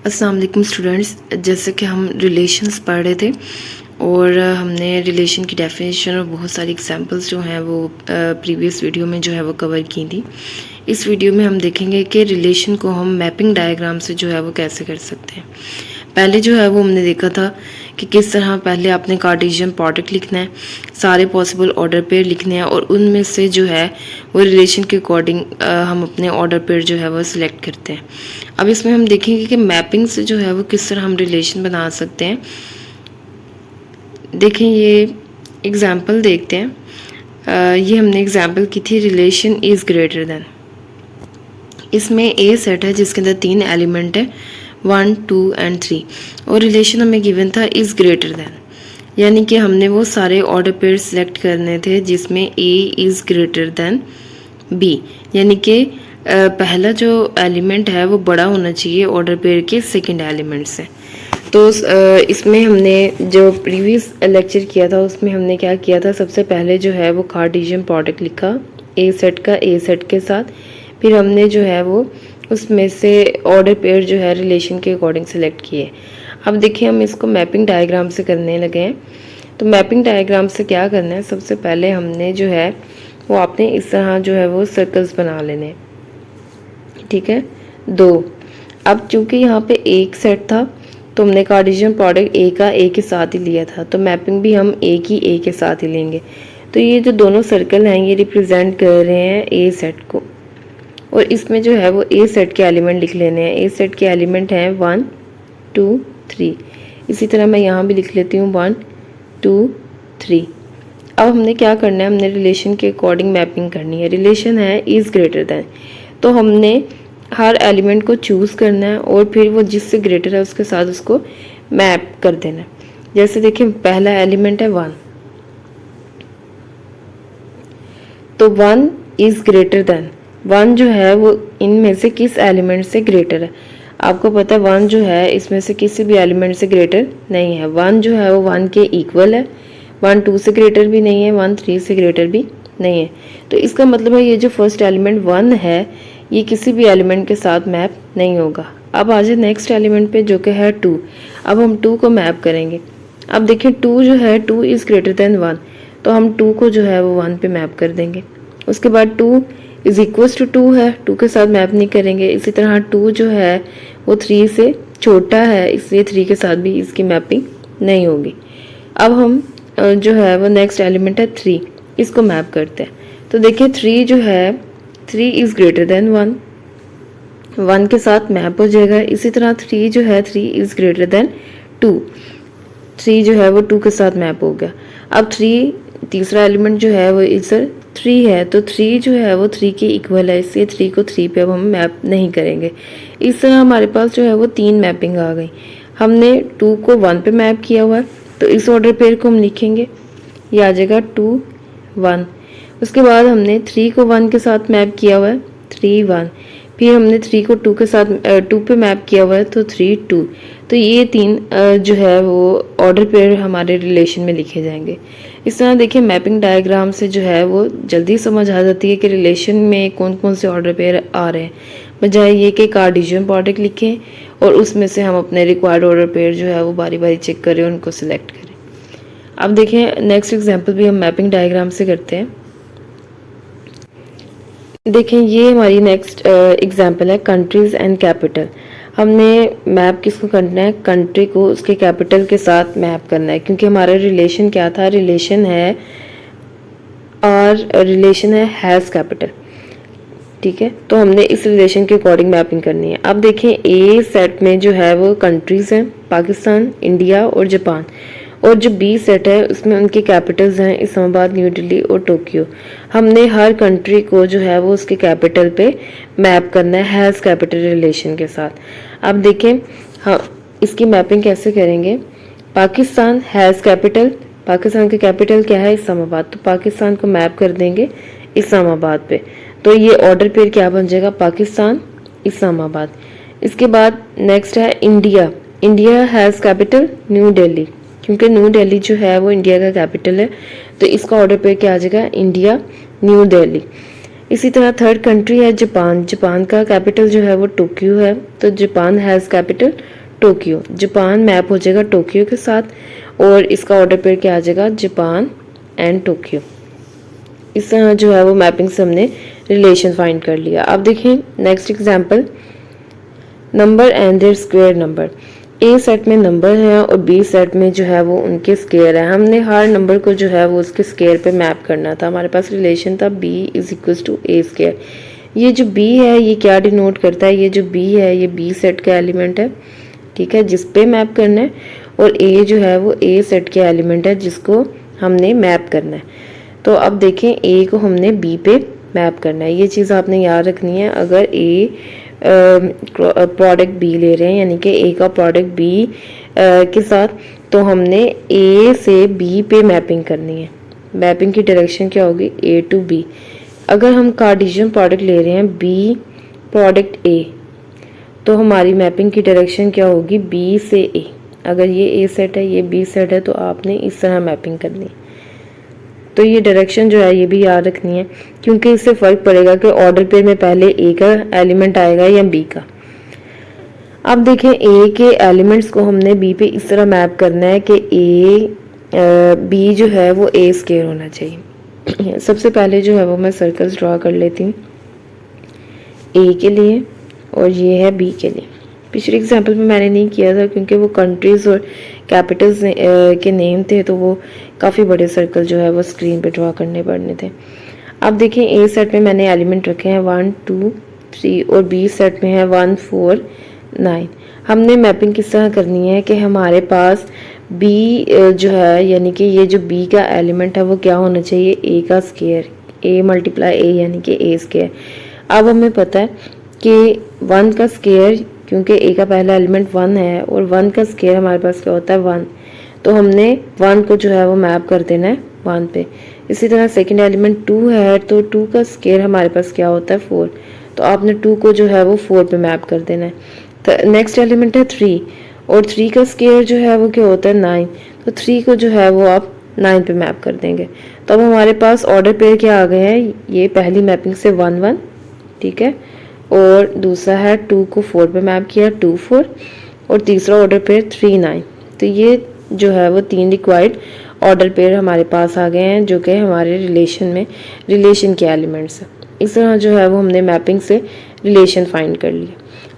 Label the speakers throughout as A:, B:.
A: अस्सलाम वालेकुम स्टूडेंट्स। जैसे कि हम रिलेशंस पढ़ रहे थे और हमने रिलेशन की डेफिनेशन और बहुत सारी एग्जांपल्स जो हैं वो प्रीवियस वीडियो में जो है वो कवर की थी। इस वीडियो में हम देखेंगे कि रिलेशन को हम मैपिंग डायग्राम से जो है वो कैसे कर सकते हैं। पहले जो है वो हमने देखा था कि किस तरह पहले आपने कार्टेशियन प्रोडक्ट लिखना है, सारे पॉसिबल ऑर्डर पेयर लिखने हैं और उनमें से जो है वो रिलेशन के अकॉर्डिंग हम अपने ऑर्डर पेयर जो है वो सिलेक्ट करते हैं। अब इसमें हम देखेंगे कि मैपिंग से जो है वो किस तरह हम रिलेशन बना सकते हैं। देखें, ये एग्जाम्पल देखते हैं। ये हमने एग्जाम्पल की थी, रिलेशन इज़ ग्रेटर दैन। इसमें ए सेट है जिसके अंदर 3 एलिमेंट है, 1, 2 एंड 3, और रिलेशन हमें गिवन था इज़ ग्रेटर दैन, यानी कि हमने वो सारे ऑर्डर पेयर सिलेक्ट करने थे जिसमें A is greater than B, यानी कि पहला जो एलिमेंट है वो बड़ा होना चाहिए ऑर्डर पेयर के सेकंड एलिमेंट से। तो इसमें हमने जो प्रीवियस लेक्चर किया था उसमें हमने क्या किया था, सबसे पहले जो है वो कार्टेशियन प्रोडक्ट लिखा ए सेट का ए सेट के साथ, फिर हमने जो है वो उसमें से ऑर्डर पेयर जो है रिलेशन के अकॉर्डिंग सेलेक्ट किए। अब देखिए हम इसको मैपिंग डायग्राम से करने लगे हैं। तो मैपिंग डायग्राम से क्या करना है, सबसे पहले हमने जो है वो आपने इस तरह जो है वो सर्कल्स बना लेने, ठीक है, 2। अब चूंकि यहाँ पे एक सेट था तो हमने कार्टेशियन प्रोडक्ट ए का ए के साथ ही लिया था, तो मैपिंग भी हम ए की ए के साथ ही लेंगे। तो ये जो दोनों सर्कल हैं ये रिप्रेजेंट कर रहे हैं ए सेट को, और इसमें जो है वो ए सेट के एलिमेंट लिख लेने हैं। ए सेट के एलिमेंट हैं 1, 2, 3। इसी तरह मैं यहाँ भी लिख लेती हूँ 1, 2, 3। अब हमने क्या करना है, हमने रिलेशन के अकॉर्डिंग मैपिंग करनी है। रिलेशन है इज़ ग्रेटर दैन, तो हमने हर एलिमेंट को चूज़ करना है और फिर वो जिससे ग्रेटर है उसके साथ उसको मैप कर देना है। जैसे देखिए पहला एलिमेंट है 1, तो 1 इज़ ग्रेटर दैन, 1 जो है वो इनमें से किस एलिमेंट से ग्रेटर है। आपको पता है 1 जो है इसमें से किसी भी एलिमेंट से ग्रेटर नहीं है। 1 जो है वो 1 के इक्वल है, 1 2 से ग्रेटर भी नहीं है, 1 3 से ग्रेटर भी नहीं है। तो इसका मतलब है ये जो फर्स्ट एलिमेंट 1 है ये किसी भी एलिमेंट के साथ मैप नहीं होगा। अब आ जाए नेक्स्ट एलिमेंट पे जो कि है 2। अब हम 2 को मैप करेंगे। अब देखिए 2 जो है 2 इज़ ग्रेटर दैन 1, तो हम 2 को जो है वो 1 पे मैप कर देंगे। उसके बाद 2 इज इक्वल्स टू 2 है, 2 के साथ मैप नहीं करेंगे। इसी तरह 2 जो है वो 3 से छोटा है, इसलिए 3 के साथ भी इसकी मैपिंग नहीं होगी। अब हम जो है वो नेक्स्ट एलिमेंट है 3, इसको मैप करते हैं। तो देखिए 3 जो है 3 इज़ ग्रेटर दैन 1, 1 के साथ मैप हो जाएगा। इसी तरह 3 जो है 3 इज़ ग्रेटर दैन 2, 3 जो है वो 2 के साथ मैप हो गया। अब 3 तीसरा एलिमेंट जो है वो इधर 3 है, तो 3 जो है वो 3 के इक्वल है, इसलिए 3 को 3 पे अब हम मैप नहीं करेंगे। इस तरह हमारे पास जो है वो 3 मैपिंग आ गई। हमने 2 को 1 पे मैप किया हुआ है, तो इस ऑर्डर पेयर को हम लिखेंगे, ये आ जाएगा 2, 1। उसके बाद हमने 3 को 1 के साथ मैप किया हुआ है, 3, 1। फिर हमने 3 को 2 के साथ 2 पे मैप किया हुआ है, तो 3, 2। तो ये 3 जो है वो ऑर्डर पेयर हमारे रिलेशन में लिखे जाएंगे। इस तरह देखिए मैपिंग डायग्राम से जो है वो जल्दी समझ आ जाती है कि रिलेशन में कौन कौन से ऑर्डर पेयर आ रहे हैं, बजाय ये कि कार्टेशियन प्रोडक्ट लिखें और उसमें से हम अपने रिक्वायर्ड ऑर्डर पेयर जो है वो बारी बारी चेक करें और उनको सिलेक्ट करें। अब देखें नेक्स्ट एग्जाम्पल भी हम मैपिंग डायग्राम से करते हैं। देखें ये हमारी नेक्स्ट एग्जाम्पल है कंट्रीज एंड कैपिटल। हमने मैप किसको करना है, कंट्री को उसके कैपिटल के साथ मैप करना है, क्योंकि हमारा रिलेशन क्या था, रिलेशन है और रिलेशन है हैज़ कैपिटल, ठीक है। तो हमने इस रिलेशन के अकॉर्डिंग मैपिंग करनी है। अब देखें ए सेट में जो है वो कंट्रीज हैं, पाकिस्तान, इंडिया और जापान, और जो बी सेट है उसमें उनके कैपिटल्स हैं इस्लामाबाद, न्यू दिल्ली और टोक्यो। हमने हर कंट्री को जो है वो उसके कैपिटल पे मैप करना है हैज़ कैपिटल रिलेशन के साथ। अब देखें हाँ इसकी मैपिंग कैसे करेंगे। पाकिस्तान हैज़ कैपिटल, पाकिस्तान का कैपिटल क्या है, इस्लामाबाद, तो पाकिस्तान को मैप कर देंगे इस्लामाबाद पे। तो ये ऑर्डर पेयर क्या बन जाएगा, पाकिस्तान, इस्लामाबाद। इसके बाद नेक्स्ट है India, India has capital new Delhi, क्योंकि न्यू दिल्ली जो है वो इंडिया का कैपिटल है, तो इसका ऑर्डर पेयर क्या आ जाएगा, इंडिया, न्यू दिल्ली। इसी तरह थर्ड कंट्री है जापान, जापान का कैपिटल जो है वो टोक्यो है, तो Japan has capital Tokyo, Japan map हो जाएगा टोक्यो के साथ और इसका ऑर्डर पेयर क्या आ जाएगा, जापान एंड टोक्यो। इस तरह जो है वो मैपिंग से हमने रिलेशन फाइंड कर लिया। अब देखें next example, number and their square number. A set में नंबर है और बी सेट में जो है वो उनके स्क्वायर है। हमने हर नंबर को जो है वो उसके स्क्वायर पे मैप करना था। हमारे पास रिलेशन था b is equal to A square. ये जो b है ये क्या डिनोट करता है, ये जो b है ये b सेट का एलिमेंट है, ठीक है, जिस पे मैप करना है, और a जो है वो a सेट के एलिमेंट है जिसको हमने मैप करना है। तो अब देखें a को हमने b पे मैप करना है, ये चीज़ आपने याद रखनी है। अगर a प्रोडक्ट b ले रहे हैं यानी कि a का प्रोडक्ट b के साथ, तो हमने a से b पे मैपिंग करनी है। मैपिंग की डायरेक्शन क्या होगी, a टू b। अगर हम कार्टेशियन प्रोडक्ट ले रहे हैं b प्रोडक्ट a, तो हमारी मैपिंग की डायरेक्शन क्या होगी, b से a। अगर ये a सेट है ये b सेट है तो आपने इस तरह मैपिंग करनी है। तो ये डायरेक्शन जो है ये भी याद रखनी है, क्योंकि इससे फ़र्क पड़ेगा कि ऑर्डर पेयर में पहले ए का एलिमेंट आएगा या बी का। अब देखें ए के एलिमेंट्स को हमने बी पे इस तरह मैप करना है कि बी जो है वो ए स्क्वायर होना चाहिए। सबसे पहले जो है वो मैं सर्कल्स ड्रा कर लेती हूँ ए के लिए और ये है बी के लिए। पिछले एग्जाम्पल में मैंने नहीं किया था क्योंकि वो कंट्रीज़ और कैपिटल्स के नेम थे, तो वो काफ़ी बड़े सर्कल जो है वो स्क्रीन पे ड्रा करने पड़ने थे। अब देखिए ए सेट में मैंने एलिमेंट रखे हैं 1 2 3 और बी सेट में है 1 4 9। हमने मैपिंग किस तरह करनी है कि हमारे पास बी जो है यानी कि ये जो बी का एलिमेंट है वो क्या होना चाहिए, ए का स्क्वायर, ए मल्टीप्लाई ए यानी कि ए स्क्वायर। अब हमें पता है कि 1 का स्क्वायर, क्योंकि ए का पहला एलिमेंट 1 है और 1 का स्क्वायर हमारे पास क्या होता है 1, तो हमने 1 को जो है वो मैप कर देना है 1 पे। इसी तरह सेकंड एलिमेंट 2 है तो 2 का स्क्वायर हमारे पास क्या होता है 4, तो आपने 2 को जो है वो 4 पे मैप कर देना है। तो नेक्स्ट एलिमेंट है 3 और 3 का स्क्वायर जो है वो क्या होता है 9, तो 3 को जो है वो आप 9 पे मैप कर देंगे। तो अब हमारे पास ऑर्डर पेयर क्या आ गए हैं, ये पहली मैपिंग से 1 1, ठीक है, और दूसरा है 2 को 4 पे मैप किया 2 4, और तीसरा ऑर्डर पेयर 3 9। तो ये जो है वो 3 रिक्वायर्ड ऑर्डर पेयर हमारे पास आ गए हैं जो कि हमारे रिलेशन के एलिमेंट्स हैं। इस तरह जो है वो हमने मैपिंग से रिलेशन फाइंड कर लिया।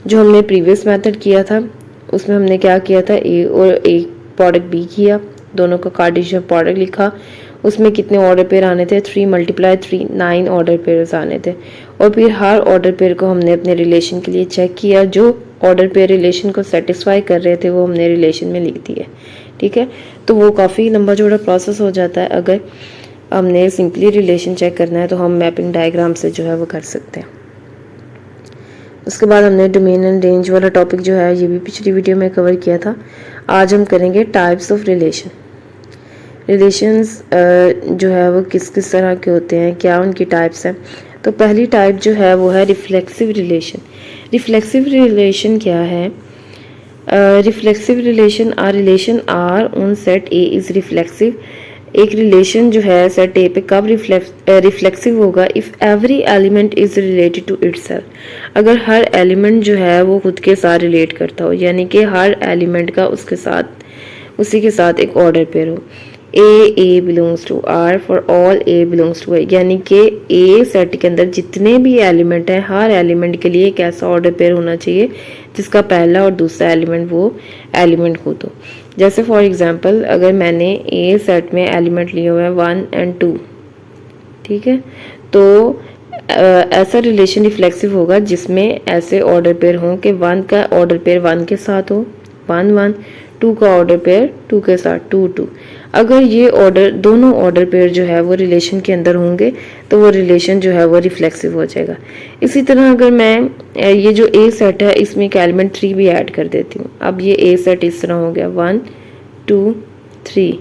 A: जो हमने प्रीवियस मेथड किया था उसमें हमने क्या किया था, ए और ए प्रोडक्ट बी किया, दोनों का कार्टेशियन प्रोडक्ट लिखा, उसमें कितने ऑर्डर पेयर आने थे 3 × 3 9 ऑर्डर पेयर्स आने थे, और फिर हर ऑर्डर पेयर को हमने अपने रिलेशन के लिए चेक किया, जो ऑर्डर पेयर रिलेशन को सेटिस्फाई कर रहे थे वो हमने रिलेशन में लिख दिया, ठीक है। तो वो काफ़ी लंबा चौड़ा प्रोसेस हो जाता है। अगर हमने सिंपली रिलेशन चेक करना है तो हम मैपिंग डायग्राम से जो है वो कर सकते हैं। उसके बाद हमने डोमेन एंड रेंज वाला टॉपिक जो है ये भी पिछली वीडियो में कवर किया था। आज हम करेंगे टाइप्स ऑफ रिलेशंस जो है वो किस किस तरह के होते हैं, क्या उनकी टाइप्स हैं। तो पहली टाइप जो है वो है रिफ्लेक्सिव रिलेशन। रिफ्लेक्सिव रिलेशन क्या है, reflexive relation R on set A is reflexive. एक रिलेशन जो है सेट ए पे कब रिफ्लेक्सिव होगा, if every element is related to itself. अगर हर एलिमेंट जो है वो खुद के साथ रिलेट करता हो, यानी कि हर एलिमेंट का उसी के साथ एक ऑर्डर पेयर हो। A belongs to R for all A belongs to A, यानी कि ए सेट के अंदर जितने भी एलिमेंट हैं हर एलिमेंट के लिए एक ऐसा ऑर्डर पेयर होना चाहिए जिसका पहला और दूसरा एलिमेंट वो एलिमेंट हो। तो जैसे फॉर एग्जांपल अगर मैंने ए सेट में एलिमेंट लिए हुए हैं 1 और 2, ठीक है, तो ऐसा रिलेशन रिफ्लेक्सिव होगा जिसमें ऐसे ऑर्डर पेयर हों कि 1 का ऑर्डर पेयर 1 के साथ हो 1 1, 2 का ऑर्डर पेयर 2 के साथ 2 2। अगर ये दोनों ऑर्डर पेयर जो है वो रिलेशन के अंदर होंगे तो वो रिलेशन जो है वो रिफ्लेक्सिव हो जाएगा। इसी तरह अगर मैं ये जो ए सेट है इसमें एक एलिमेंट 3 भी ऐड कर देती हूँ, अब ये ए सेट इस तरह हो गया 1 2 3।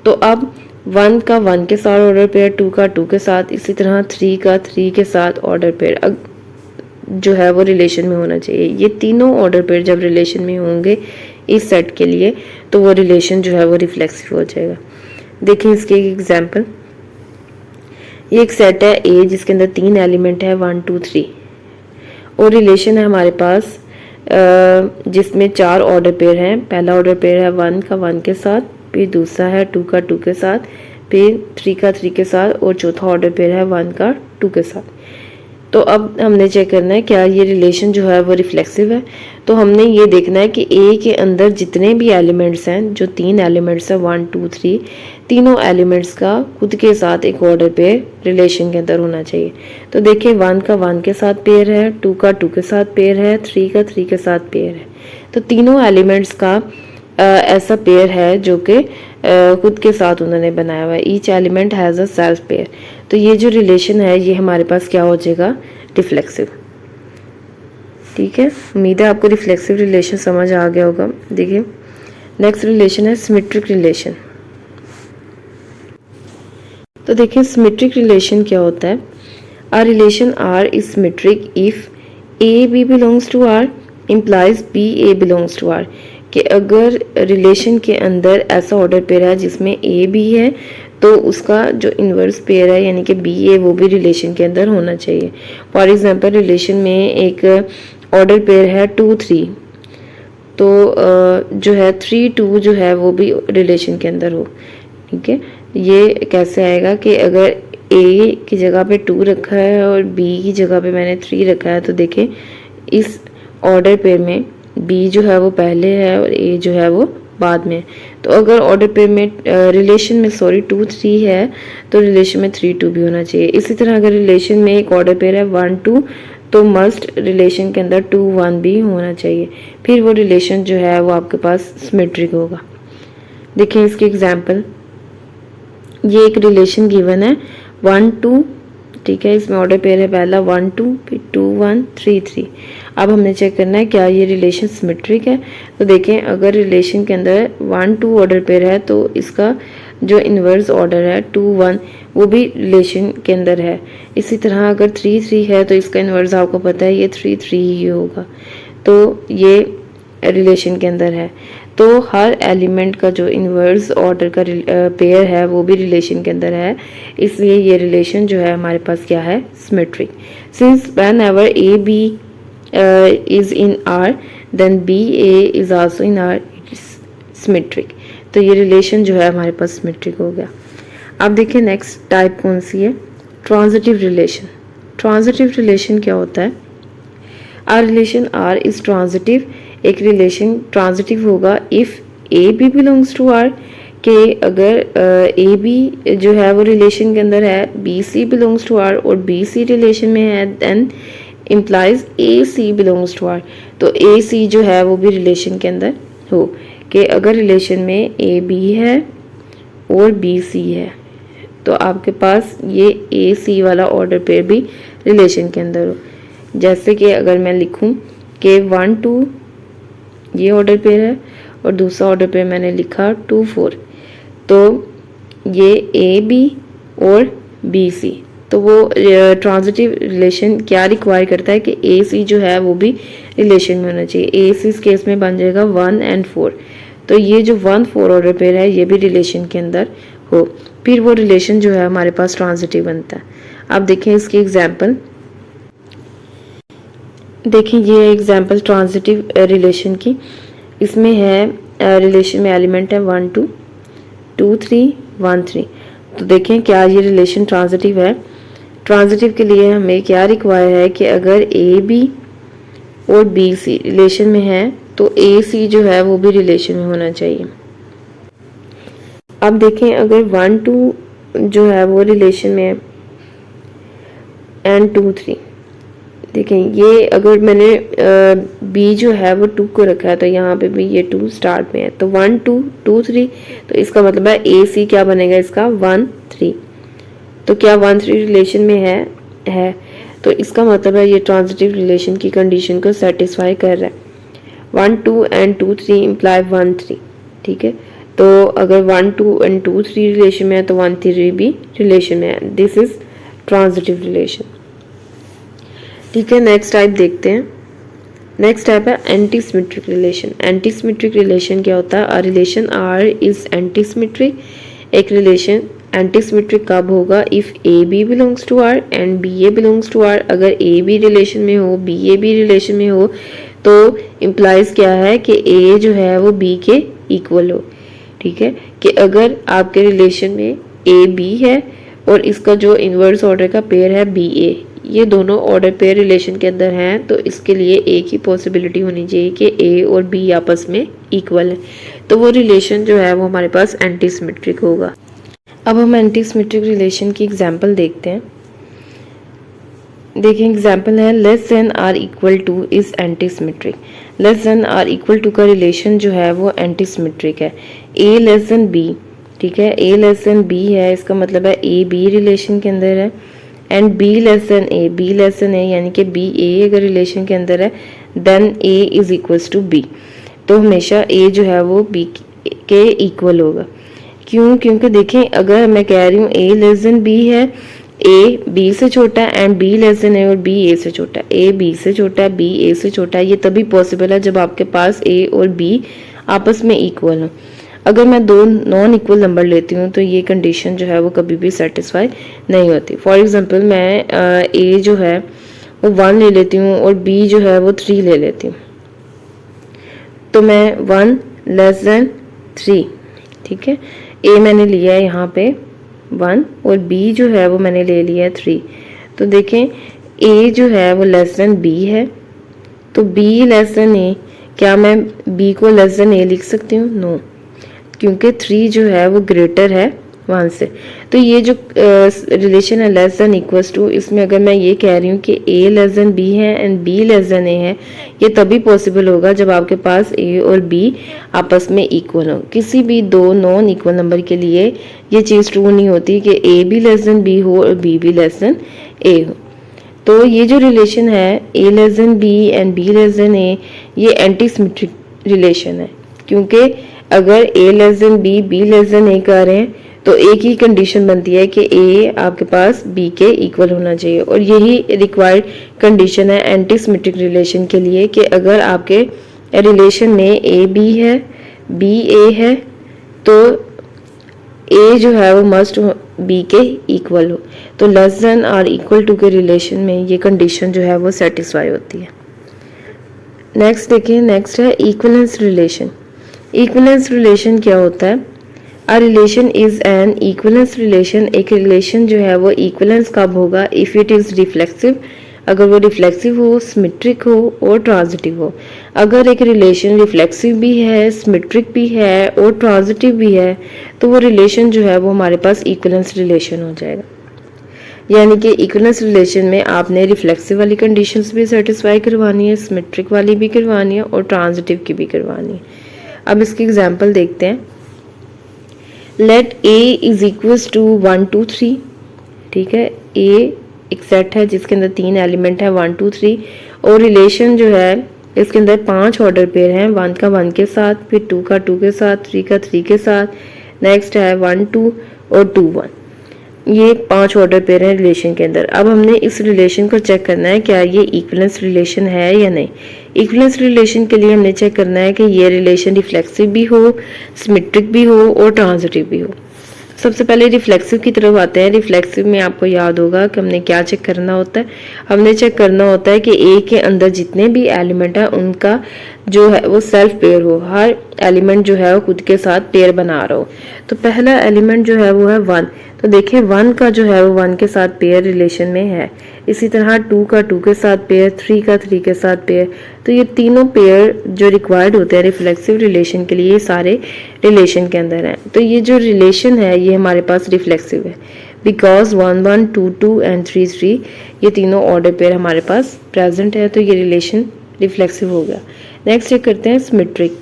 A: तो अब 1 का 1 के साथ ऑर्डर पेयर, 2 का 2 के साथ, इसी तरह 3 का 3 के साथ ऑर्डर पेयर जो है वो रिलेशन में होना चाहिए। ये तीनों ऑर्डर पेयर जब रिलेशन में होंगे इस सेट के लिए तो वो रिलेशन जो है वो रिफ्लेक्सिव हो जाएगा। देखिए इसके एक एग्जांपल, ये एक सेट है ए जिसके अंदर 3 एलिमेंट है 1 2 3 और रिलेशन है हमारे पास जिसमें 4 ऑर्डर पेयर हैं। पहला ऑर्डर पेयर है 1 का 1 के साथ, फिर दूसरा है 2 का 2 के साथ, फिर 3 का 3 के साथ और चौथा ऑर्डर पेयर है 1 का 2 के साथ। तो अब हमने चेक करना है क्या ये रिलेशन जो है वो रिफ्लेक्सिव है। तो हमने ये देखना है कि ए के अंदर जितने भी एलिमेंट्स हैं, जो 3 एलिमेंट्स हैं 1 2 3, तीनों एलिमेंट्स का खुद के साथ एक ऑर्डर पेयर रिलेशन के अंदर होना चाहिए। तो देखिए 1 का 1 के साथ पेयर है, 2 का 2 के साथ पेयर है, 3 का 3 के साथ पेयर है। तो तीनों एलिमेंट्स का ऐसा पेयर है जो कि खुद के साथ उन्होंने बनाया हुआ है। Each element has a self pair. तो ये जो रिलेशन है ये हमारे पास क्या हो जाएगा, रिफ्लेक्सिव। ठीक है, उम्मीद है आपको रिफ्लेक्सिव रिलेशन समझ आ गया होगा। देखिए नेक्स्ट रिलेशन है सिमेट्रिक रिलेशन। तो देखिए सिमेट्रिक रिलेशन क्या होता है। R relation R is symmetric if A B belongs to R implies B A belongs to R. कि अगर रिलेशन के अंदर ऐसा ऑर्डर पेयर है जिसमें ए बी है तो उसका जो इन्वर्स पेयर है यानी कि बी ए वो भी रिलेशन के अंदर होना चाहिए। फॉर एग्जांपल रिलेशन में एक ऑर्डर पेयर है 2 3, तो जो है 3 2 जो है वो भी रिलेशन के अंदर हो। ठीक है, ये कैसे आएगा कि अगर ए की जगह पे 2 रखा है और बी की जगह पे मैंने 3 रखा है, तो देखें इस ऑर्डर पेयर में बी जो है वो पहले है और ए जो है वो बाद में। तो अगर ऑर्डर पेयर में रिलेशन में 2 3 है तो रिलेशन में 3 2 भी होना चाहिए। इसी तरह अगर रिलेशन में एक ऑर्डर पेयर है 1 2 तो मस्ट रिलेशन के अंदर 2 1 भी होना चाहिए, फिर वो रिलेशन जो है वो आपके पास सिमेट्रिक होगा। देखें इसकी एग्जांपल, ये एक रिलेशन गिवन है 1 2, ठीक है, इसमें ऑर्डर पेयर है पहला 1 2 फिर 2 1 3 3। अब हमने चेक करना है क्या ये रिलेशन सिमेट्रिक है। तो देखें अगर रिलेशन के अंदर 1 2 ऑर्डर पेयर है तो इसका जो इन्वर्स ऑर्डर है 2 1 वो भी रिलेशन के अंदर है। इसी तरह अगर 3 3 है तो इसका इन्वर्स आपको पता है ये 3 3 ही होगा, तो ये रिलेशन के अंदर है। तो हर एलिमेंट का जो इन्वर्स ऑर्डर का पेयर है वो भी रिलेशन के अंदर है, इसलिए ये रिलेशन जो है हमारे पास क्या है, symmetric. Since whenever A B is in R then B A is also in R, it is symmetric. तो ये रिलेशन जो है हमारे पास सिमेट्रिक हो गया। अब देखिए नेक्स्ट टाइप कौन सी है, ट्रांजिटिव रिलेशन। ट्रांजिटिव रिलेशन क्या होता है, R relation R is transitive. एक रिलेशन ट्रांजिटिव होगा if A B belongs to R, के अगर ए बी जो है वो रिलेशन के अंदर है, B C belongs to R और बी सी रिलेशन में है, then implies A C belongs to R. तो ए सी जो है वो भी रिलेशन के अंदर हो, कि अगर रिलेशन में ए बी है और बी सी है तो आपके पास ये ए सी वाला ऑर्डर पेयर भी रिलेशन के अंदर हो। जैसे कि अगर मैं लिखूं कि 1 2 ये ऑर्डर पेयर है और दूसरा ऑर्डर पेयर मैंने लिखा 2 4, तो ये ए बी और बी सी। तो वो ट्रांजिटिव रिलेशन क्या रिक्वायर करता है कि ए सी जो है वो भी रिलेशन में होना चाहिए। ए सी इस केस में बन जाएगा 1 और 4, तो ये जो 1 4 ऑर्डर पेयर है ये भी रिलेशन के अंदर हो, फिर वो रिलेशन जो है हमारे पास ट्रांजिटिव बनता है। अब देखें इसकी एग्जाम्पल, देखें ये एग्जाम्पल ट्रांजिटिव रिलेशन की। इसमें है रिलेशन में एलिमेंट है 1 2 2 3 1 3। तो देखें क्या ये रिलेशन ट्रांजिटिव है। ट्रांजिटिव के लिए हमें क्या रिक्वायर है कि अगर ए बी और बी सी रिलेशन में है तो ए सी जो है वो भी रिलेशन में होना चाहिए। अब देखें अगर 1 2 जो है वो रिलेशन में है एंड 2 3, देखें ये अगर मैंने बी जो है वो 2 को रखा है तो यहाँ पे भी ये 2 स्टार्ट में है, तो 1 2 2 3, तो इसका मतलब है ए सी क्या बनेगा इसका 1 3। तो क्या 1 3 रिलेशन में है, तो इसका मतलब है ये ट्रांजिटिव रिलेशन की कंडीशन को सेटिस्फाई कर रहा है। 1 2 एंड 2 3 इम्प्लाई 1 3, ठीक है। तो अगर 1 2 एंड 2 3 रिलेशन में है तो 1 3 भी रिलेशन में है, दिस इज ट्रांजिटिव रिलेशन। ठीक है, नेक्स्ट टाइप देखते हैं। नेक्स्ट टाइप है anti symmetric relation. Anti symmetric relation क्या होता है, a relation R is anti symmetric. एक रिलेशन एंटी सिमेट्रिक कब होगा, if A B belongs to R and B A belongs to R. अगर ए बी रिलेशन में हो, बी ए बी रिलेशन में हो तो इम्प्लाइज क्या है कि ए जो है वो बी के इक्वल हो। ठीक है, कि अगर आपके रिलेशन में ए बी है और इसका जो इनवर्स ऑर्डर का पेयर है बी ए, ये दोनों ऑर्डर पेयर रिलेशन के अंदर हैं, तो इसके लिए एक ही पॉसिबिलिटी होनी चाहिए कि ए और बी आपस में इक्वल है, तो वो रिलेशन जो है वो हमारे पास एंटी सिमेट्रिक होगा। अब हम एंटी सिमेट्रिक रिलेशन की एग्जांपल देखते हैं। देखिए एग्जांपल है less than or equal to is anti symmetric. Less than or equal to का रिलेशन जो है वो एंटी सिमेट्रिक है। ए लेस देन बी, ठीक है, ए लेस देन बी है, इसका मतलब है ए बी रिलेशन के अंदर है, and B less than A, B less than A यानी कि बी ए अगर रिलेशन के अंदर है then A is equals to B, तो हमेशा ए जो है वो बी के इक्वल होगा। क्यों? क्योंकि देखें अगर मैं कह रही हूँ ए लेस देन बी है, ए बी से छोटा है, एंड बी लेस देन ए और बी ए से छोटा है, ए बी से छोटा है, बी ए से छोटा है, ये तभी पॉसिबल है जब आपके पास ए और बी आपस में इक्वल हो। अगर मैं दो नॉन इक्वल नंबर लेती हूँ तो ये कंडीशन जो है वो कभी भी सेटिस्फाई नहीं होती। फॉर एग्जांपल मैं ए जो है वो 1 ले लेती हूँ और बी जो है वो 3 ले लेती हूँ, तो मैं 1 लेस देन 3, ठीक है, ए मैंने लिया है यहाँ पे 1 और बी जो है वो मैंने ले लिया है 3, तो देखें ए जो है वो लेस देन बी है, तो बी लेस देन ए, क्या मैं बी को लेस देन ए लिख सकती हूँ? नो, क्योंकि 3 जो है वो ग्रेटर है 1 से। तो ये जो रिलेशन है लेस देन इक्वल्स टू, इसमें अगर मैं ये कह रही हूँ कि ए लेस देन बी है एंड बी लेस देन ए है, ये तभी पॉसिबल होगा जब आपके पास ए और बी आपस में इक्वल हो। किसी भी दो नॉन इक्वल नंबर के लिए ये चीज़ ट्रू नहीं होती कि ए भी लेस देन बी हो और बी भी लेस देन ए हो। तो ये जो रिलेशन है A less than B and B less than A, ये एंटी सिमेट्रिक रिलेशन है, क्योंकि अगर A less than B, B less than A कर रहे हैं तो एक ही कंडीशन बनती है कि ए आपके पास बी के इक्वल होना चाहिए, और यही रिक्वायर्ड कंडीशन है एंटी सिमेट्रिक रिलेशन के लिए कि अगर आपके रिलेशन में ए बी है, बी ए है, तो ए जो है वो मस्ट बी के इक्वल हो। तो लेस देन और इक्वल टू के रिलेशन में ये कंडीशन जो है वो सेटिस्फाई होती है। नेक्स्ट देखिए, नेक्स्ट है इक्विवेलेंस रिलेशन। इक्विवेलेंस रिलेशन क्या होता है? A relation is an equivalence relation. एक रिलेशन जो है वो इक्विवेलेंस कब होगा? इफ इट इज रिफ्लेक्सिव, अगर वो रिफ्लेक्सिव हो, सिमेट्रिक हो और ट्रांजिटिव हो। अगर एक रिलेशन रिफ्लेक्सिव भी है, सिमेट्रिक भी है और ट्रांजिटिव भी है, तो वो रिलेशन जो है वो हमारे पास इक्विवेलेंस रिलेशन हो जाएगा। यानी कि इक्विवेलेंस रिलेशन में आपने रिफ्लेक्सिव वाली कंडीशंस भी सेटिस्फाई करवानी है, सिमेट्रिक वाली भी करवानी है और ट्रांजिटिव की भी करवानी है। अब इसकी एग्जांपल देखते हैं। Let A is equals to 1 2 3, ठीक है, ए एक सेट है जिसके अंदर 3 एलिमेंट है 1 2 3, और रिलेशन जो है इसके अंदर 5 ऑर्डर पेयर हैं, 1 का 1 के साथ, फिर 2 का 2 के साथ, 3 का 3 के साथ, नेक्स्ट है 1 2 और 2 1। ये 5 ऑर्डर पेयर हैं रिलेशन के अंदर। अब हमने इस रिलेशन को चेक करना है क्या ये इक्विवेलेंस रिलेशन है या नहीं। इक्विवेलेंस रिलेशन के लिए हमने चेक करना है कि ये रिलेशन रिफ्लेक्सिव भी हो, सिमेट्रिक भी हो और ट्रांजिटिव भी हो। सबसे पहले रिफ्लेक्सिव की तरफ आते हैं। रिफ्लेक्सिव में आपको याद होगा कि हमने क्या चेक करना होता है। हमने चेक करना होता है कि ए के अंदर जितने भी एलिमेंट हैं उनका जो है वो सेल्फ पेयर हो, हर एलिमेंट जो है वो खुद के साथ पेयर बना रहा हो। तो पहला एलिमेंट जो है वो है 1, तो देखिए 1 का जो है वो 1 के साथ पेयर रिलेशन में है। इसी तरह 2 का 2 के साथ पेयर, 3 का 3 के साथ पेयर। तो ये तीनों पेयर जो रिक्वायर्ड होते हैं रिफ्लेक्सिव रिलेशन के लिए, ये सारे रिलेशन के अंदर हैं। तो ये जो रिलेशन है ये हमारे पास रिफ्लेक्सिव है, बिकॉज 1 1 2 2 एंड 3 3 ये तीनों ऑर्डर पेयर हमारे पास प्रेजेंट है, तो ये रिलेशन रिफ्लेक्सिव हो गया। नेक्स्ट चेक करते हैं सिमेट्रिक।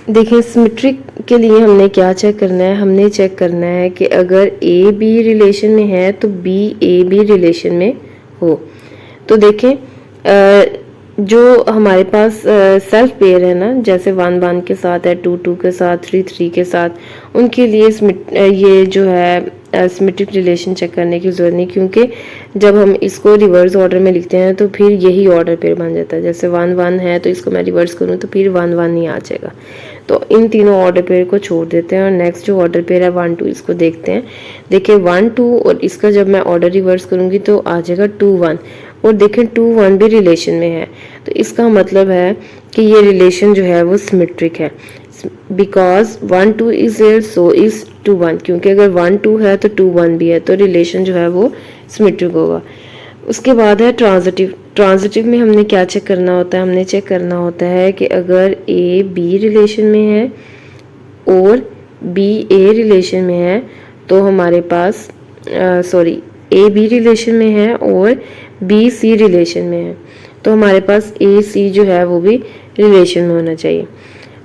A: देखिए सिमेट्रिक के लिए हमने क्या चेक करना है? हमने चेक करना है कि अगर ए बी रिलेशन में है तो बी ए बी रिलेशन में हो। तो देखें जो हमारे पास सेल्फ पेयर है ना, जैसे 1 1 के साथ है, 2 2 के साथ, 3 3 के साथ, उनके लिए ये जो है सिमेट्रिक रिलेशन चेक करने की ज़रूरत नहीं, क्योंकि जब हम इसको रिवर्स ऑर्डर में लिखते हैं तो फिर यही ऑर्डर पेयर बन जाता है। जैसे 1 1 है तो इसको मैं रिवर्स करूँ तो फिर 1 1 ही आ जाएगा। तो इन तीनों ऑर्डर पेयर को छोड़ देते हैं और नेक्स्ट जो ऑर्डर पेयर है 1 2 इसको देखते हैं। देखिए 1 2 और इसका जब मैं ऑर्डर रिवर्स करूँगी तो आ जाएगा 2 1, और देखें 2 1 भी रिलेशन में है, तो इसका मतलब है कि ये रिलेशन जो है वो सिमेट्रिक है। Because 1 2 is there so is 2 1, क्योंकि अगर 1 2 है तो 2 1 भी है, तो रिलेशन जो है वो सिमेट्रिक होगा। उसके बाद है ट्रांजिटिव। ट्रांजिटिव में हमने क्या चेक करना होता है, हमने चेक करना होता है कि अगर ए बी रिलेशन में है और बी ए रिलेशन में है तो हमारे पास ए बी रिलेशन में है और बी सी रिलेशन में है, तो हमारे पास ए सी जो है वो भी रिलेशन में होना चाहिए।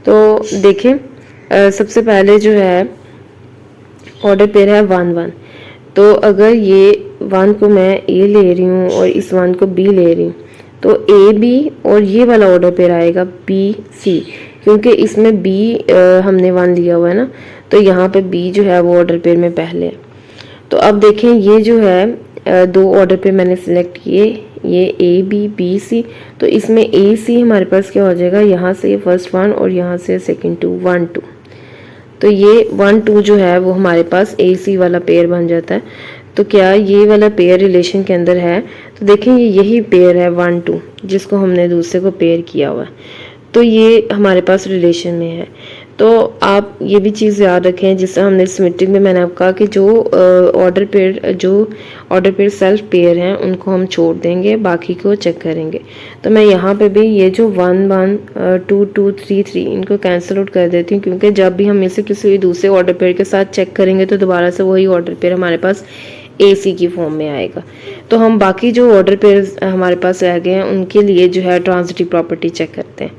A: तो देखें सबसे पहले जो है ऑर्डर पेयर है 1 1, तो अगर ये 1 को मैं ए ले रही हूँ और इस 1 को बी ले रही हूँ, तो ए बी और ये वाला ऑर्डर पेयर आएगा बी सी, क्योंकि इसमें बी हमने 1 लिया हुआ है ना, तो यहाँ पे बी जो है वो ऑर्डर पेयर में पहले है। तो अब देखें ये जो है दो ऑर्डर पे मैंने सिलेक्ट किए, ये ए बी बी सी, तो इसमें ए सी हमारे पास क्या हो जाएगा, यहाँ से फर्स्ट 1 और यहाँ से सेकंड 2 1 2, तो ये 1 2 जो है वो हमारे पास ए सी वाला पेयर बन जाता है। तो क्या ये वाला पेयर रिलेशन के अंदर है, तो देखें ये यही पेयर है 1 2 जिसको हमने दूसरे को पेयर किया हुआ है, तो ये हमारे पास रिलेशन में है। तो आप ये भी चीज़ याद रखें, जिससे हमने सिमेट्रिक में मैंने आपको कहा कि जो ऑर्डर पेयर सेल्फ पेयर हैं उनको हम छोड़ देंगे, बाकी को चेक करेंगे। तो मैं यहाँ पे भी ये जो 1 1 2 2 3 3 इनको कैंसिल आउट कर देती हूँ, क्योंकि जब भी हम इसे किसी दूसरे ऑर्डर पेयर के साथ चेक करेंगे तो दोबारा से वही ऑर्डर पेयर हमारे पास ए सी की फॉर्म में आएगा। तो हम बाकी जो ऑर्डर पेयर हमारे पास रह गए हैं उनके लिए जो है ट्रांजिटिव प्रॉपर्टी चेक करते हैं।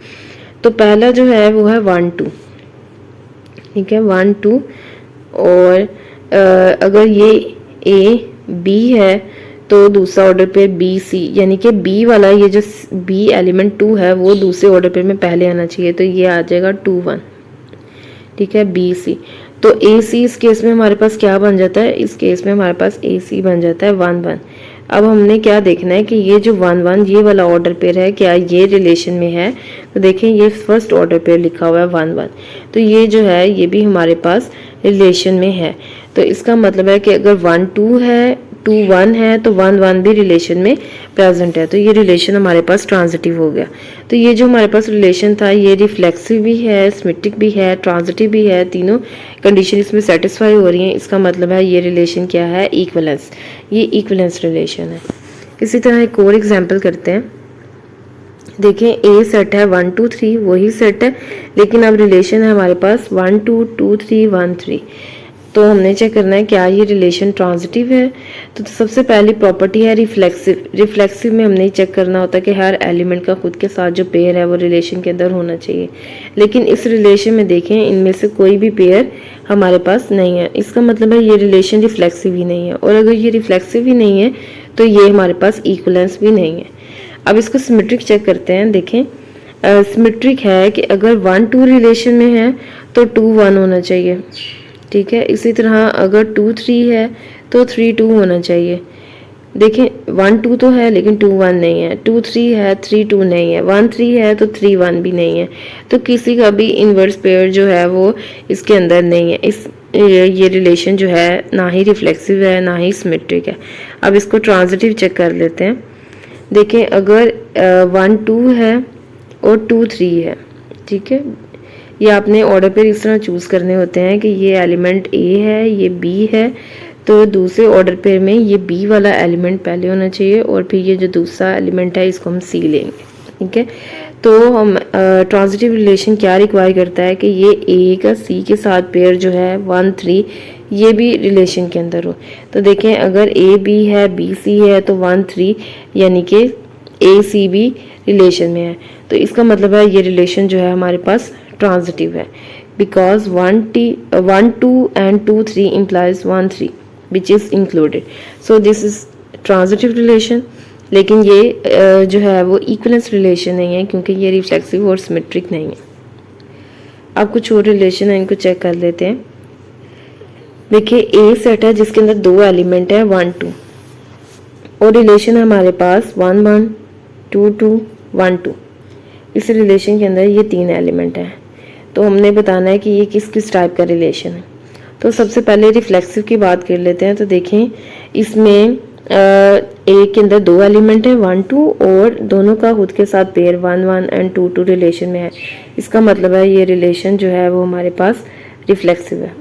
A: तो पहला जो है वो है 1 2, ठीक है 1 2, और अगर ये ए बी है तो दूसरा ऑर्डर पेयर बी सी, यानी कि बी वाला ये जो बी एलिमेंट 2 है वो दूसरे ऑर्डर पेयर में पहले आना चाहिए, तो ये आ जाएगा 2 1, ठीक है बी सी। तो ए सी इस केस में हमारे पास क्या बन जाता है, इस केस में हमारे पास ए सी बन जाता है 1 1। अब हमने क्या देखना है कि ये जो 1 1 ये वाला ऑर्डर पेयर है क्या ये रिलेशन में है, तो देखें ये फर्स्ट ऑर्डर पेयर लिखा हुआ है 1 1, तो ये जो है ये भी हमारे पास रिलेशन में है। तो इसका मतलब है कि अगर 1 2 है 2 1 है तो 1 1 भी रिलेशन में प्रेजेंट है, तो ये रिलेशन हमारे पास ट्रांजिटिव हो गया। तो ये जो हमारे पास रिलेशन था ये रिफ्लेक्सिव भी है, सिमेट्रिक भी है, ट्रांजिटिव भी है, तीनों कंडीशन इसमें सेटिस्फाई हो रही हैं। इसका मतलब है ये रिलेशन क्या है, इक्वलेंस, ये इक्वलेंस रिलेशन है। इसी तरह एक और एग्जाम्पल करते हैं। देखें ए सेट है 1 2 3 वही सेट है, लेकिन अब रिलेशन है हमारे पास 1 2 2 3 1 3। तो हमने चेक करना है क्या ये रिलेशन ट्रांजिटिव है। तो सबसे पहली प्रॉपर्टी है रिफ्लेक्सिव। रिफ्लेक्सिव में हमने चेक करना होता है कि हर एलिमेंट का खुद के साथ जो पेयर है वो रिलेशन के अंदर होना चाहिए, लेकिन इस रिलेशन में देखें इनमें से कोई भी पेयर हमारे पास नहीं है। इसका मतलब है ये रिलेशन रिफ्लेक्सिव ही नहीं है, और अगर ये रिफ्लेक्सिव ही नहीं है तो ये हमारे पास इक्वलेंस भी नहीं है। अब इसको सिमेट्रिक चेक करते हैं। देखें सिमेट्रिक है कि अगर 1 2 रिलेशन में है तो 2 1 होना चाहिए, ठीक है। इसी तरह अगर 2 3 है तो 3 2 होना चाहिए। देखें 1 2 तो है लेकिन 2 1 नहीं है, 2 3 है 3 2 नहीं है, 1 3 है तो 3 1 भी नहीं है, तो किसी का भी इन्वर्स पेयर जो है वो इसके अंदर नहीं है। ये रिलेशन जो है ना ही रिफ्लेक्सिव है ना ही सिमेट्रिक है। अब इसको ट्रांजिटिव चेक कर लेते हैं। देखें अगर 1 2 है और 2 3 है, ठीक है, ये आपने ऑर्डर पेयर इस तरह चूज़ करने होते हैं कि ये एलिमेंट ए है ये बी है, तो दूसरे ऑर्डर पेयर में ये बी वाला एलिमेंट पहले होना चाहिए और फिर ये जो दूसरा एलिमेंट है इसको हम सी लेंगे, ठीक है। तो हम ट्रांजिटिव रिलेशन क्या रिक्वायर करता है कि ये ए का सी के साथ पेयर जो है 1 3 ये भी रिलेशन के अंदर हो। तो देखें अगर ए बी है बी सी है तो 1 3 यानी कि ए सी भी रिलेशन में है, तो इसका मतलब है ये रिलेशन जो है हमारे पास ट्रांजिटिव है, because 1 2 and 2 3 implies 1 3 which is included, so this is transitive relation। लेकिन ये जो है वो इक्वलेंस रिलेशन नहीं है क्योंकि ये रिफ्लेक्सिव और सिमेट्रिक नहीं है। अब कुछ और रिलेशन है इनको चेक कर लेते हैं। देखिए ए सेट है जिसके अंदर 2 एलिमेंट है 1 2 और रिलेशन है हमारे पास 1 1 2 2 1 2। इस रिलेशन के अंदर ये 3 एलिमेंट है, तो हमने बताना है कि ये किस किस टाइप का रिलेशन है। तो सबसे पहले रिफ्लेक्सिव की बात कर लेते हैं। तो देखें इसमें ए के अंदर 2 एलिमेंट है 1 2 और दोनों का खुद के साथ पेयर 1 1 एंड 2 2 रिलेशन में है। इसका मतलब है ये रिलेशन जो है वो हमारे पास रिफ्लेक्सिव है।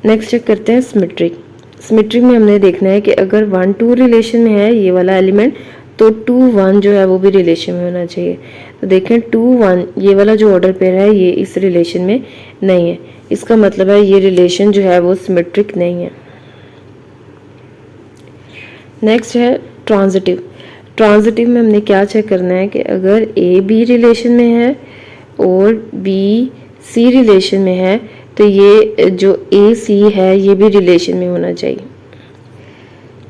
A: नेक्स्ट चेक करते हैं सिमेट्रिक। सिमेट्रिक में हमने देखना है कि अगर 1 2 रिलेशन में है ये वाला एलिमेंट तो 2 1 जो है वो भी रिलेशन में होना चाहिए। तो देखें 2 1 ये वाला जो ऑर्डर पेयर है ये इस रिलेशन में नहीं है। इसका मतलब है ये रिलेशन जो है वो सिमेट्रिक नहीं है। नेक्स्ट है ट्रांजिटिव। ट्रांजिटिव में हमने क्या चेक करना है कि अगर ए बी रिलेशन में है और बी सी रिलेशन में है तो ये जो ए सी है ये भी रिलेशन में होना चाहिए।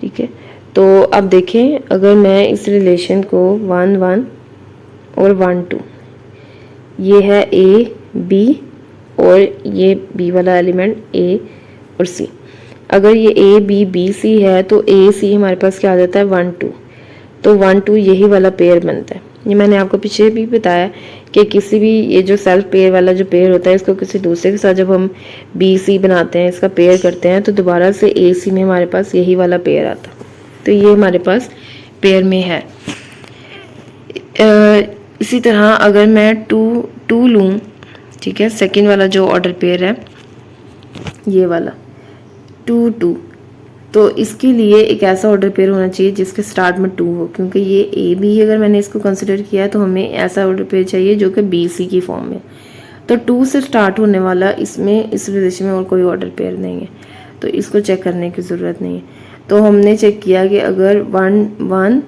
A: ठीक है, तो अब देखें अगर मैं इस रिलेशन को 1 1 और 1 2 ये है ए बी और ये बी वाला एलिमेंट ए और सी, अगर ये ए बी बी सी है तो ए सी हमारे पास क्या आ जाता है 1 2, तो 1 2 यही वाला पेयर बनता है। ये मैंने आपको पीछे भी बताया कि किसी भी ये जो सेल्फ पेयर वाला जो पेयर होता है इसको किसी दूसरे के साथ जब हम बी सी बनाते हैं इसका पेयर करते हैं तो दोबारा से ए सी में हमारे पास यही वाला पेयर आता है। तो ये हमारे पास पेयर में है। इसी तरह अगर मैं 2 2 लूँ, ठीक है, सेकेंड वाला जो ऑर्डर पेयर है ये वाला 2 2, तो इसके लिए एक ऐसा ऑर्डर पेयर होना चाहिए जिसके स्टार्ट में 2 हो, क्योंकि ये ए बी अगर मैंने इसको कंसिडर किया है तो हमें ऐसा ऑर्डर पेयर चाहिए जो कि बी सी की फॉर्म में। तो 2 से स्टार्ट होने वाला इसमें इस रिलेशन में और कोई ऑर्डर पेयर नहीं है, तो इसको चेक करने की ज़रूरत नहीं है। तो हमने चेक किया कि अगर 1 1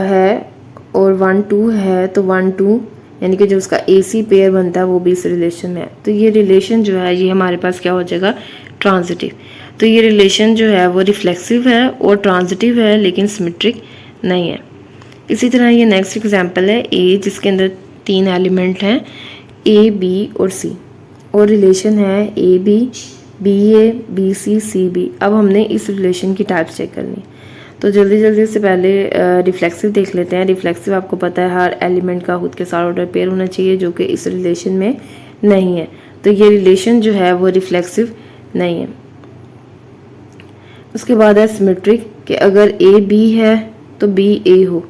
A: है और 1 2 है तो 1 2 यानी कि जो उसका ए सी पेयर बनता है वो भी इस रिलेशन में है। तो ये रिलेशन जो है ये हमारे पास क्या हो जाएगा, ट्रांजिटिव। तो ये रिलेशन जो है वो रिफ्लेक्सिव है और ट्रांजिटिव है लेकिन सिमेट्रिक नहीं है। इसी तरह ये नेक्स्ट एग्जांपल है ए जिसके अंदर 3 एलिमेंट हैं ए बी और सी और रिलेशन है A B C C B. अब हमने इस रिलेशन की टाइप चेक करनी, तो जल्दी जल्दी से पहले रिफ्लेक्सिव देख लेते हैं। रिफ्लेक्सिव आपको पता है हर एलिमेंट का खुद के साथ ऑर्डर पेयर होना चाहिए जो कि इस रिलेशन में नहीं है, तो ये रिलेशन जो है वो रिफ्लेक्सिव नहीं है। उसके बाद है सिमेट्रिक कि अगर ए बी है तो बी ए हो,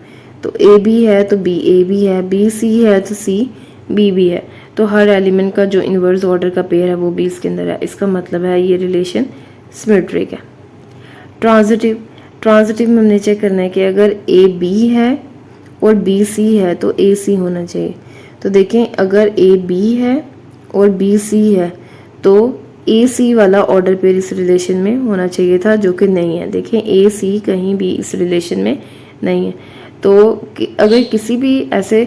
A: तो ए बी है तो बी ए बी है, बी सी है तो सी बी बी है, तो हर एलिमेंट का जो इन्वर्स ऑर्डर का पेयर है वो भी इसके अंदर है। इसका मतलब है ये रिलेशन सिमेट्रिक है। ट्रांजिटिव में हमने चेक करना है कि अगर ए बी है और बी सी है तो ए सी होना चाहिए। तो देखें अगर ए बी है और बी सी है तो ए सी वाला ऑर्डर पेयर इस रिलेशन में होना चाहिए था जो कि नहीं है। देखें ए सी कहीं भी इस रिलेशन में नहीं है। तो अगर किसी भी ऐसे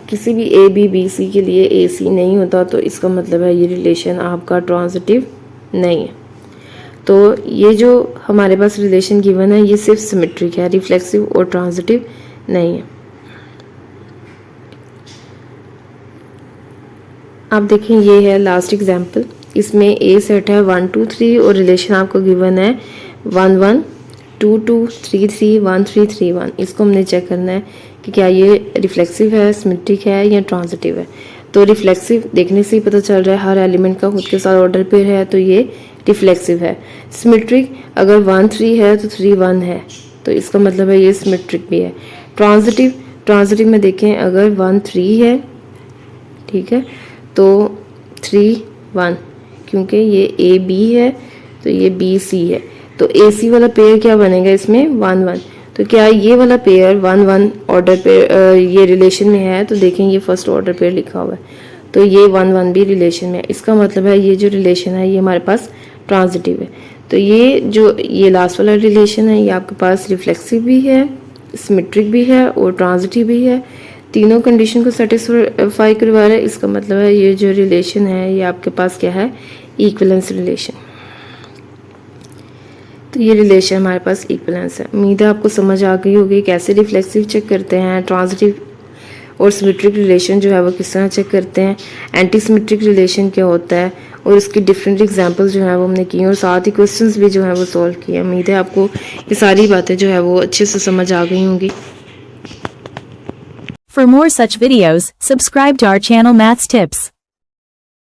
A: किसी भी ए बी बी सी के लिए ए सी नहीं होता तो इसका मतलब है ये रिलेशन आपका ट्रांजिटिव नहीं है। तो ये जो हमारे पास रिलेशन गिवन है ये सिर्फ सिमेट्रिक है, रिफ्लेक्सिव और ट्रांजिटिव नहीं है। आप देखें ये है लास्ट एग्जाम्पल, इसमें ए सेट है 1 2 3 और रिलेशन आपको गिवन है 1 1 2 2 3 3 1 3 3 1। इसको हमने चेक करना है कि क्या ये रिफ्लेक्सिव है, सिमेट्रिक है या ट्रांजिटिव है। तो रिफ्लेक्सिव देखने से ही पता चल रहा है हर एलिमेंट का खुद के साथ ऑर्डर पेयर है, तो ये रिफ्लेक्सिव है। सिमेट्रिक अगर 1 3 है तो 3 1 है, तो इसका मतलब है ये सिमेट्रिक भी है। ट्रांजिटिव में देखें अगर 1 3 है, ठीक है, तो 3 1, क्योंकि ये ए बी है तो ये बी सी है, तो ए सी वाला पेयर क्या बनेगा इसमें 1 1। तो क्या ये वाला पेयर 1 1 ऑर्डर पेयर ये रिलेशन में है, तो देखें ये फर्स्ट ऑर्डर पेयर लिखा हुआ है, तो ये 1 1 भी रिलेशन में है। इसका मतलब है ये जो रिलेशन है ये हमारे पास ट्रांजिटिव है। तो ये जो ये लास्ट वाला रिलेशन है ये आपके पास रिफ्लेक्सिव भी है, सिमेट्रिक भी है और ट्रांजिटिव भी है। तीनों कंडीशन को सेटिस्फाई करवा रहा है। इसका मतलब है ये जो रिलेशन है ये आपके पास क्या है, इक्विवेलेंस रिलेशन। तो ये रिलेशन हमारे पास इक्विवेलेंस है। उम्मीद है आपको समझ आ गई होगी कैसे रिफ्लेक्सिव चेक करते हैं, ट्रांजिटिव और सिमेट्रिक रिलेशन जो है वो किस तरह चेक करते हैं, एंटी सिमेट्रिक रिलेशन क्या होता है और इसकी डिफरेंट एग्जांपल्स जो है वो हमने किए और साथ ही क्वेश्चंस भी जो है वो सॉल्व किए। उम्मीद है आपको ये सारी बातें जो है वो अच्छे से समझ आ गई होंगी।
B: For more such videos, subscribe to our channel Maths Tips.